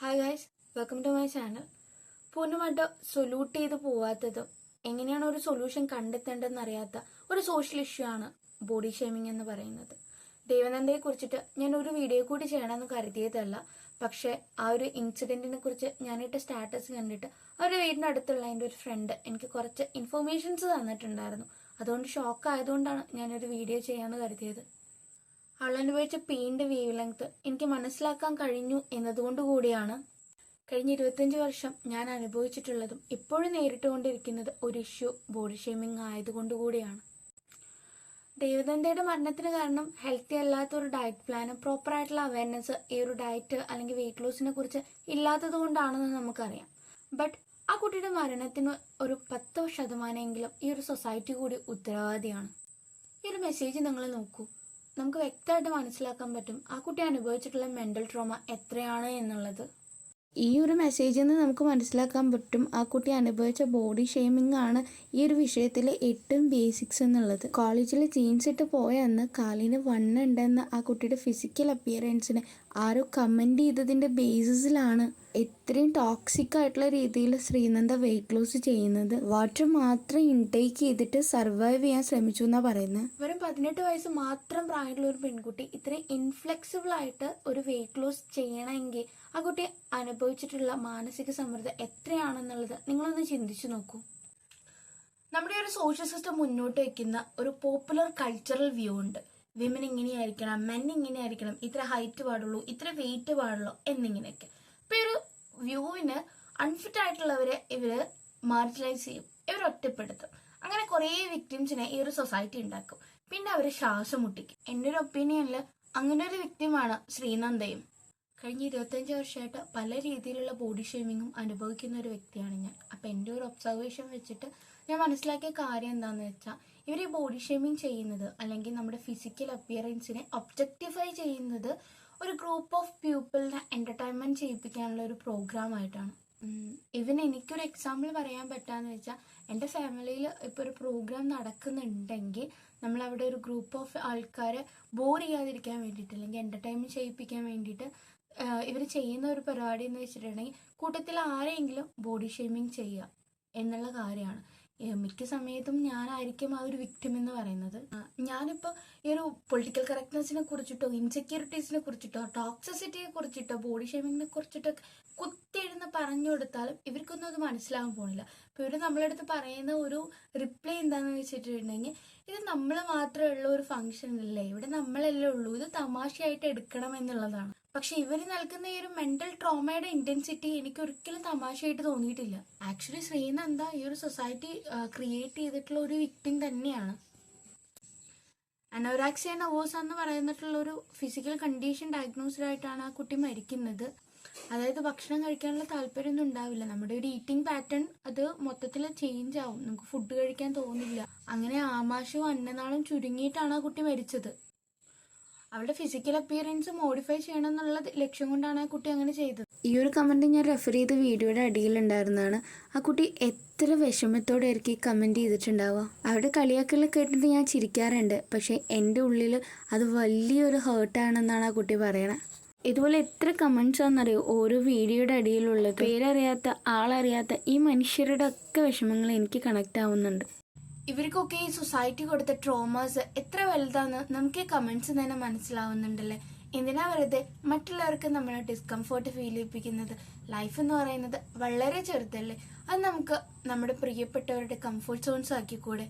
Hi guys, welcome to my channel. പൂർണ്ണമായിട്ട് സൊല്യൂട്ട് ചെയ്ത് പോവാത്തതും എങ്ങനെയാണ് ഒരു സൊല്യൂഷൻ കണ്ടെത്തേണ്ടതെന്ന് അറിയാത്ത ഒരു സോഷ്യൽ ഇഷ്യൂ ആണ് ബോഡി ഷേമിംഗ് എന്ന് പറയുന്നത്. ദേവനന്ദയെ കുറിച്ചിട്ട് ഞാൻ ഒരു വീഡിയോ കൂടി ചെയ്യണമെന്ന് കരുതിയതല്ല. പക്ഷെ ആ ഒരു ഇൻസിഡന്റിനെ കുറിച്ച് ഞാനിട്ട സ്റ്റാറ്റസ് കണ്ടിട്ട് അവരുടെ വീടിന്റെ അടുത്തുള്ള എൻ്റെ ഒരു ഫ്രണ്ട് എനിക്ക് കുറച്ച് ഇൻഫർമേഷൻസ് തന്നിട്ടുണ്ടായിരുന്നു. അതുകൊണ്ട് ഷോക്ക് ആയതുകൊണ്ടാണ് ഞാനൊരു വീഡിയോ ചെയ്യാമെന്ന് കരുതിയത്. അവളനുഭവിച്ച പെയിന്റെ വേവ് ലെങ്ത് എനിക്ക് മനസ്സിലാക്കാൻ കഴിഞ്ഞു എന്നതുകൊണ്ട് കൂടിയാണ് കഴിഞ്ഞ 25 വർഷം ഞാൻ അനുഭവിച്ചിട്ടുള്ളതും ഇപ്പോഴും നേരിട്ടുകൊണ്ടിരിക്കുന്നത് ഒരു ഇഷ്യൂ ബോഡി ഷേമിംഗ് ആയതുകൊണ്ട് കൂടിയാണ്. ദേവനന്ദയുടെ മരണത്തിന് കാരണം ഹെൽത്തി അല്ലാത്ത ഒരു ഡയറ്റ് പ്ലാനും പ്രോപ്പറായിട്ടുള്ള അവയർനെസ് ഈ ഒരു ഡയറ്റ് അല്ലെങ്കിൽ വെയിറ്റ് ലോസിനെ കുറിച്ച് ഇല്ലാത്തത് കൊണ്ടാണെന്ന് നമുക്കറിയാം. ബട്ട് ആ കുട്ടിയുടെ മരണത്തിന് ഒരു 10% ഈ ഒരു സൊസൈറ്റി കൂടി ഉത്തരവാദിയാണ്. ഈ ഒരു മെസ്സേജ് നിങ്ങൾ നോക്കൂ. നമുക്ക് വ്യക്തമായിട്ട് മനസ്സിലാക്കാൻ പറ്റും ആ കുട്ടി അനുഭവിച്ചിട്ടുള്ള മെന്റൽ ട്രോമ എത്രയാണ് എന്നുള്ളത്. ഈ ഒരു മെസ്സേജിൽ നിന്ന് നമുക്ക് മനസ്സിലാക്കാൻ പറ്റും ആ കുട്ടി അനുഭവിച്ച ബോഡി ഷേമിംഗ് ആണ് ഈ ഒരു വിഷയത്തിലെ ഏറ്റവും ബേസിക്സ് എന്നുള്ളത്. കോളേജിൽ ജീൻസ് ഇട്ട് പോയ അന്ന് കാലിന് വണ്ണുണ്ടെന്ന് ആ കുട്ടിയുടെ ഫിസിക്കൽ അപ്പിയറൻസിന് ആരോ കമന്റ് ചെയ്തതിന്റെ ബേസിസിലാണ് ഇത്രയും ടോക്സിക് ആയിട്ടുള്ള രീതിയിൽ ശ്രീനന്ദ വെയിറ്റ് ലോസ് ചെയ്യുന്നത്. വാട്ടർ മാത്രം ഇൻടേക്ക് ചെയ്തിട്ട് സർവൈവ് ചെയ്യാൻ ശ്രമിച്ചു എന്നാ പറയുന്നത്. വെറും 18 വയസ്സ് മാത്രം പ്രായമുള്ള ഒരു പെൺകുട്ടി ഇത്രയും ഇൻഫ്ലെക്സിബിൾ ആയിട്ട് ഒരു വെയിറ്റ് ലോസ് ചെയ്യണമെങ്കിൽ ആ കുട്ടി അനുഭവിച്ചിട്ടുള്ള മാനസിക സമ്മർദ്ദം എത്രയാണെന്നുള്ളത് നിങ്ങളൊന്ന് ചിന്തിച്ചു നോക്കൂ. നമ്മുടെ ഒരു സോഷ്യൽ സിസ്റ്റം മുന്നോട്ട് വയ്ക്കുന്ന ഒരു പോപ്പുലർ കൾച്ചറൽ വ്യൂ ഉണ്ട്. വിമൻ ഇങ്ങനെയായിരിക്കണം, മെൻ ഇങ്ങനെയായിരിക്കണം, ഇത്ര ഹൈറ്റ് പാടുള്ളൂ, ഇത്ര വെയിറ്റ് പാടുള്ളൂ എന്നിങ്ങനെയൊക്കെ. ഇപ്പൊ ഈ ഒരു വ്യൂവിന് അൺഫിറ്റ് ആയിട്ടുള്ളവരെ ഇവര് മാർജിനലൈസ് ചെയ്യും, ഇവർ ഒറ്റപ്പെടുത്തും. അങ്ങനെ കുറെ വിക്ടിംസിനെ ഈ ഒരു സൊസൈറ്റി ഉണ്ടാക്കും. പിന്നെ അവര് ശ്വാസം മുട്ടിക്കും. എൻ്റെ ഒരു ഒപ്പീനിയനിൽ അങ്ങനെ ഒരു വിക്ടിമാണ് ശ്രീനന്ദയും. കഴിഞ്ഞ 25 വർഷമായിട്ട് പല രീതിയിലുള്ള ബോഡി ഷേമിങ്ങും അനുഭവിക്കുന്ന ഒരു വ്യക്തിയാണ് ഞാൻ. അപ്പൊ എൻ്റെ ഒരു ഒബ്സർവേഷൻ വെച്ചിട്ട് ഞാൻ മനസ്സിലാക്കിയ കാര്യം എന്താന്ന് വെച്ചാൽ, ഇവർ ഈ ബോഡി ഷേമിങ് ചെയ്യുന്നത് അല്ലെങ്കിൽ നമ്മുടെ ഫിസിക്കൽ അപ്പിയറൻസിനെ ഒബ്ജക്ടിഫൈ ചെയ്യുന്നത് ഒരു ഗ്രൂപ്പ് ഓഫ് പീപ്പിളിനെ എന്റർടൈൻമെന്റ് ചെയ്യിപ്പിക്കാനുള്ള ഒരു പ്രോഗ്രാം ആയിട്ടാണ്. എനിക്കൊരു എക്സാമ്പിൾ പറയാൻ പറ്റാന്ന് വെച്ചാൽ, എൻ്റെ ഫാമിലിയിൽ ഇപ്പോൾ ഒരു പ്രോഗ്രാം നടക്കുന്നുണ്ടെങ്കിൽ നമ്മൾ അവിടെ ഒരു ഗ്രൂപ്പ് ഓഫ് ആൾക്കാരെ ബോർ ചെയ്യാതിരിക്കാൻ വേണ്ടിയിട്ട് അല്ലെങ്കിൽ എന്റർടൈൻമെന്റ് ചെയ്യിപ്പിക്കാൻ വേണ്ടിയിട്ട് ഇവർ ചെയ്യുന്ന ഒരു പരിപാടി എന്ന് വെച്ചിട്ടുണ്ടെങ്കിൽ കൂട്ടത്തിൽ ആരെങ്കിലും ബോഡി ഷേമിങ് ചെയ്യുക എന്നുള്ള കാര്യമാണ്. മിക്ക സമയത്തും ഞാനായിരിക്കും ആ ഒരു വിക്ടിം എന്ന് പറയുന്നത്. ഞാനിപ്പോൾ ഈ ഒരു പൊളിറ്റിക്കൽ കറക്റ്റ്നെസ്സിനെ കുറിച്ചിട്ടോ ഇൻസെക്യൂരിറ്റീസിനെ കുറിച്ചിട്ടോ ടോക്സിസിറ്റിയെ കുറിച്ചിട്ടോ ബോഡി ഷേമിങ്ങിനെ കുറിച്ചിട്ടോ കുത്തിയിരുന്ന് പറഞ്ഞു കൊടുത്താലും ഇവർക്കൊന്നും അത് മനസ്സിലാകാൻ പോണില്ല. ഇപ്പൊ ഇവര് നമ്മളടുത്ത് പറയുന്ന ഒരു റിപ്ലൈ എന്താന്ന് വെച്ചിട്ടുണ്ടെങ്കിൽ, ഇത് നമ്മൾ മാത്രമേ ഉള്ള ഒരു ഫംഗ്ഷൻ അല്ലേ, ഇവിടെ നമ്മളല്ലേ ഉള്ളൂ, ഇത് തമാശയായിട്ട് എടുക്കണം എന്നുള്ളതാണ്. പക്ഷെ ഇവർ നൽകുന്ന ഈ ഒരു മെന്റൽ ട്രോമയുടെ ഇന്റൻസിറ്റി എനിക്ക് ഒരിക്കലും തമാശയായിട്ട് തോന്നിയിട്ടില്ല. ആക്ച്വലി ശ്രീനന്ദ ഈ ഒരു സൊസൈറ്റി ക്രിയേറ്റ് ചെയ്തിട്ടുള്ള ഒരു വിക്ടിം തന്നെയാണ്. അനോറാക്സിയ നെർവോസ എന്ന് പറയുന്നിട്ടുള്ള ഒരു ഫിസിക്കൽ കണ്ടീഷൻ ഡയഗ്നോസ്ഡ് ആയിട്ടാണ് ആ കുട്ടി മരിക്കുന്നത്. അതായത് ഭക്ഷണം കഴിക്കാനുള്ള താല്പര്യമൊന്നും ഉണ്ടാവില്ല. നമ്മുടെ ഒരു ഈറ്റിംഗ് പാറ്റേൺ അത് മൊത്തത്തിൽ ചേഞ്ച് ആവും, നമുക്ക് ഫുഡ് കഴിക്കാൻ തോന്നില്ല. അങ്ങനെ ആമാശവും അന്നനാളും ചുരുങ്ങിയിട്ടാണ് ആ കുട്ടി മരിച്ചത്. അവളുടെ ഫിസിക്കൽ അപ്പിയറൻസ് മോഡിഫൈ ചെയ്യണം എന്നുള്ള ലക്ഷ്യം കൊണ്ടാണ് ആ കുട്ടി അങ്ങനെ ചെയ്തത്. ഈ ഒരു കമന്റ് ഞാൻ റെഫർ ചെയ്ത വീഡിയോയുടെ അടിയിലുണ്ടായിരുന്നതാണ്. ആ കുട്ടി എത്ര വിഷമത്തോടെ ആയിരിക്കും ഈ കമന്റ് ചെയ്തിട്ടുണ്ടാവുക. അവരുടെ കളിയാക്കൽ കേട്ടിട്ട് ഞാൻ ചിരിക്കാറുണ്ട്, പക്ഷെ എൻ്റെ ഉള്ളിൽ അത് വലിയൊരു ഹേർട്ടാണെന്നാണ് ആ കുട്ടി പറയണത്. ഇതുപോലെ എത്ര കമന്റ്സ് ആണെന്നറിയോ ഓരോ വീഡിയോയുടെ അടിയിലുള്ളത്. പേരറിയാത്ത ആളറിയാത്ത ഈ മനുഷ്യരുടെ ഒക്കെ വിഷമങ്ങൾ എനിക്ക് കണക്ട് ആവുന്നുണ്ട്. ഇവർക്കൊക്കെ ഈ സൊസൈറ്റി കൊടുത്ത ട്രോമാസ് എത്ര വലുതാന്ന് നമുക്ക് ഈ കമന്റ്സ് തന്നെ മനസ്സിലാവുന്നുണ്ടല്ലേ. എന്തിനാ വെറുതെ മറ്റുള്ളവർക്ക് നമ്മളെ ഡിസ്കംഫോർട്ട് ഫീൽ ചെയ്യിപ്പിക്കുന്നത്? ലൈഫ് എന്ന് പറയുന്നത് വളരെ ചെറുതല്ലേ, അത് നമുക്ക് നമ്മുടെ പ്രിയപ്പെട്ടവരുടെ കംഫോർട്ട് സോൺസ് ആക്കിക്കൂടെ?